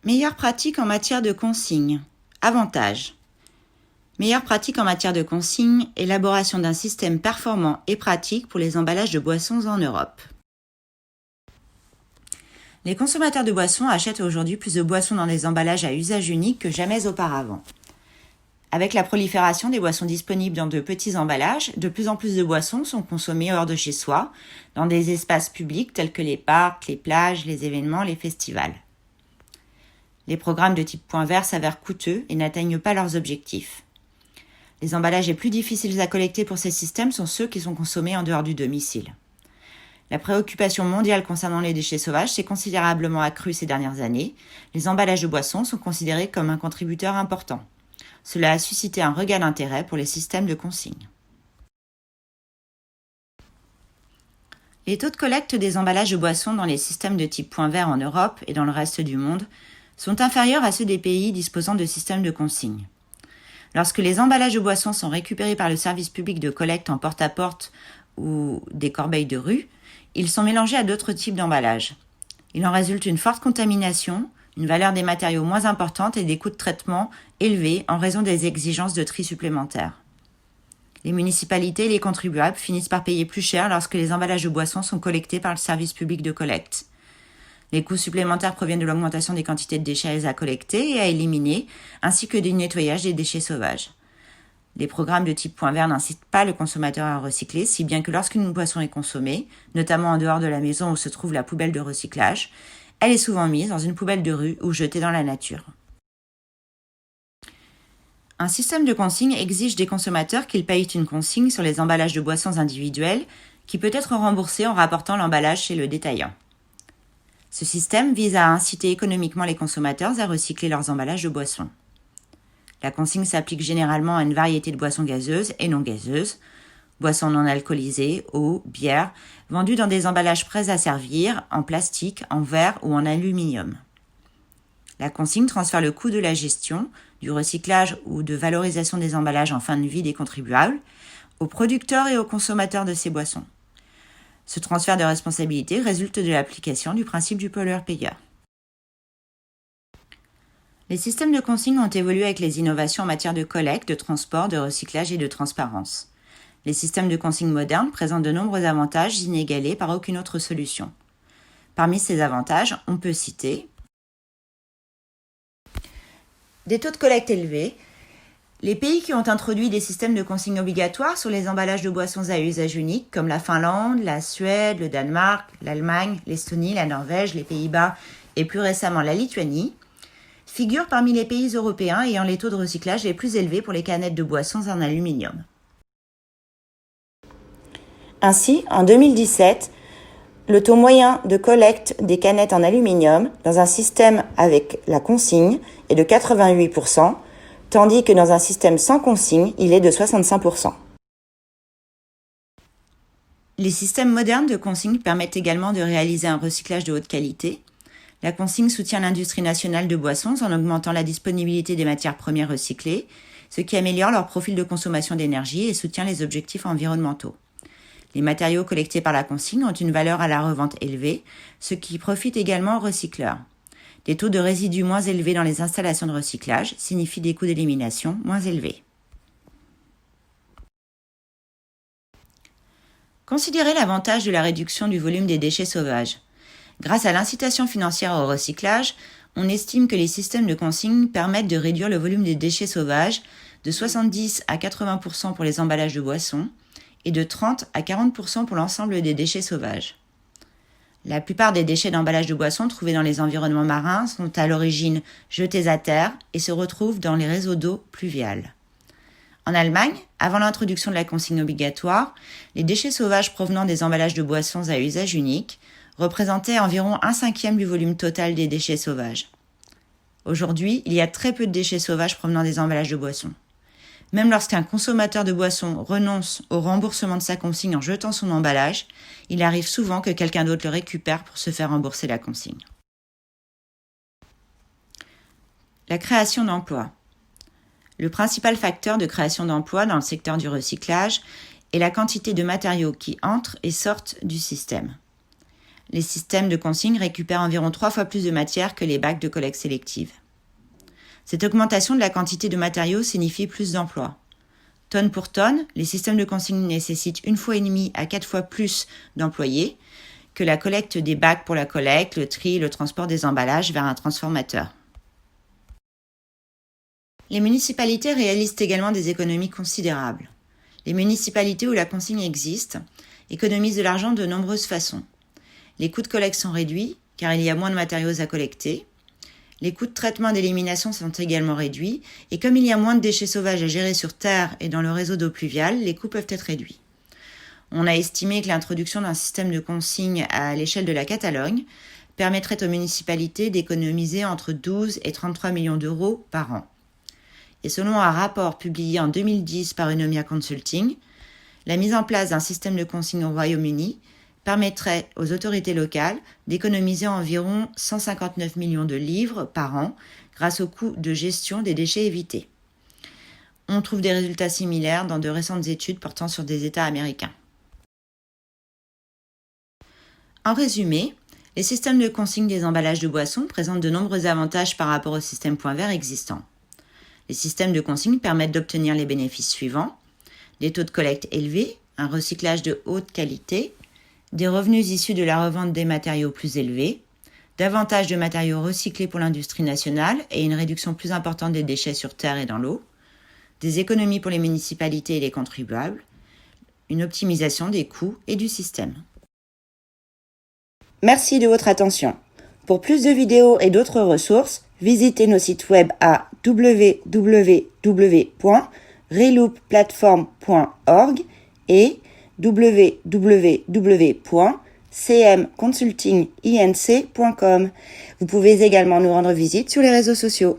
Meilleures pratiques en matière de consigne. Avantages. Meilleures pratiques en matière de consigne, élaboration d'un système performant et pratique pour les emballages de boissons en Europe. Les consommateurs de boissons achètent aujourd'hui plus de boissons dans des emballages à usage unique que jamais auparavant. Avec la prolifération des boissons disponibles dans de petits emballages, de plus en plus de boissons sont consommées hors de chez soi, dans des espaces publics tels que les parcs, les plages, les événements, les festivals. Les programmes de type point vert s'avèrent coûteux et n'atteignent pas leurs objectifs. Les emballages les plus difficiles à collecter pour ces systèmes sont ceux qui sont consommés en dehors du domicile. La préoccupation mondiale concernant les déchets sauvages s'est considérablement accrue ces dernières années. Les emballages de boissons sont considérés comme un contributeur important. Cela a suscité un regain d'intérêt pour les systèmes de consigne. Les taux de collecte des emballages de boissons dans les systèmes de type point vert en Europe et dans le reste du monde sont inférieurs à ceux des pays disposant de systèmes de consigne. Lorsque les emballages de boissons sont récupérés par le service public de collecte en porte-à-porte ou des corbeilles de rue, ils sont mélangés à d'autres types d'emballages. Il en résulte une forte contamination, une valeur des matériaux moins importante et des coûts de traitement élevés en raison des exigences de tri supplémentaires. Les municipalités et les contribuables finissent par payer plus cher lorsque les emballages de boissons sont collectés par le service public de collecte. Les coûts supplémentaires proviennent de l'augmentation des quantités de déchets à collecter et à éliminer, ainsi que du nettoyage des déchets sauvages. Les programmes de type point vert n'incitent pas le consommateur à recycler, si bien que lorsqu'une boisson est consommée, notamment en dehors de la maison où se trouve la poubelle de recyclage, elle est souvent mise dans une poubelle de rue ou jetée dans la nature. Un système de consigne exige des consommateurs qu'ils payent une consigne sur les emballages de boissons individuels qui peut être remboursée en rapportant l'emballage chez le détaillant. Ce système vise à inciter économiquement les consommateurs à recycler leurs emballages de boissons. La consigne s'applique généralement à une variété de boissons gazeuses et non gazeuses, boissons non alcoolisées, eau, bière, vendues dans des emballages prêts à servir, en plastique, en verre ou en aluminium. La consigne transfère le coût de la gestion, du recyclage ou de valorisation des emballages en fin de vie des contribuables aux producteurs et aux consommateurs de ces boissons. Ce transfert de responsabilité résulte de l'application du principe du pollueur-payeur. Les systèmes de consigne ont évolué avec les innovations en matière de collecte, de transport, de recyclage et de transparence. Les systèmes de consigne modernes présentent de nombreux avantages inégalés par aucune autre solution. Parmi ces avantages, on peut citer des taux de collecte élevés. Les pays qui ont introduit des systèmes de consigne obligatoires sur les emballages de boissons à usage unique, comme la Finlande, la Suède, le Danemark, l'Allemagne, l'Estonie, la Norvège, les Pays-Bas et plus récemment la Lituanie, figurent parmi les pays européens ayant les taux de recyclage les plus élevés pour les canettes de boissons en aluminium. Ainsi, en 2017, le taux moyen de collecte des canettes en aluminium dans un système avec la consigne est de 88%, tandis que dans un système sans consigne, il est de 65%. Les systèmes modernes de consigne permettent également de réaliser un recyclage de haute qualité. La consigne soutient l'industrie nationale de boissons en augmentant la disponibilité des matières premières recyclées, ce qui améliore leur profil de consommation d'énergie et soutient les objectifs environnementaux. Les matériaux collectés par la consigne ont une valeur à la revente élevée, ce qui profite également aux recycleurs. Des taux de résidus moins élevés dans les installations de recyclage signifient des coûts d'élimination moins élevés. Considérez l'avantage de la réduction du volume des déchets sauvages. Grâce à l'incitation financière au recyclage, on estime que les systèmes de consigne permettent de réduire le volume des déchets sauvages de 70 à 80% pour les emballages de boissons et de 30 à 40% pour l'ensemble des déchets sauvages. La plupart des déchets d'emballage de boissons trouvés dans les environnements marins sont à l'origine jetés à terre et se retrouvent dans les réseaux d'eau pluviales. En Allemagne, avant l'introduction de la consigne obligatoire, les déchets sauvages provenant des emballages de boissons à usage unique représentaient environ 1/5 du volume total des déchets sauvages. Aujourd'hui, il y a très peu de déchets sauvages provenant des emballages de boissons. Même lorsqu'un consommateur de boissons renonce au remboursement de sa consigne en jetant son emballage, il arrive souvent que quelqu'un d'autre le récupère pour se faire rembourser la consigne. La création d'emplois. Le principal facteur de création d'emplois dans le secteur du recyclage est la quantité de matériaux qui entrent et sortent du système. les systèmes de consigne récupèrent environ 3 fois plus de matière que les bacs de collecte sélective. Cette augmentation de la quantité de matériaux signifie plus d'emplois. Tonne pour tonne, les systèmes de consigne nécessitent 1,5 fois à 4 fois plus d'employés que la collecte des bacs pour la collecte, le tri et le transport des emballages vers un transformateur. Les municipalités réalisent également des économies considérables. Les municipalités où la consigne existe économisent de l'argent de nombreuses façons. Les coûts de collecte sont réduits car il y a moins de matériaux à collecter. Les coûts de traitement et d'élimination sont également réduits et comme il y a moins de déchets sauvages à gérer sur terre et dans le réseau d'eau pluviale, les coûts peuvent être réduits. On a estimé que l'introduction d'un système de consigne à l'échelle de la Catalogne permettrait aux municipalités d'économiser entre 12 et 33 millions d'euros par an. Et selon un rapport publié en 2010 par Eunomia Consulting, la mise en place d'un système de consigne au Royaume-Uni permettrait aux autorités locales d'économiser environ 159 millions de livres par an grâce au coût de gestion des déchets évités. On trouve des résultats similaires dans de récentes études portant sur des États américains. En résumé, les systèmes de consigne des emballages de boissons présentent de nombreux avantages par rapport au système point vert existant. Les systèmes de consigne permettent d'obtenir les bénéfices suivants: des taux de collecte élevés, un recyclage de haute qualité, des revenus issus de la revente des matériaux plus élevés, davantage de matériaux recyclés pour l'industrie nationale et une réduction plus importante des déchets sur terre et dans l'eau, des économies pour les municipalités et les contribuables, une optimisation des coûts et du système. Merci de votre attention. Pour plus de vidéos et d'autres ressources, visitez nos sites web à www.reloopplatform.org et www.cmconsultinginc.com. Vous pouvez également nous rendre visite sur les réseaux sociaux.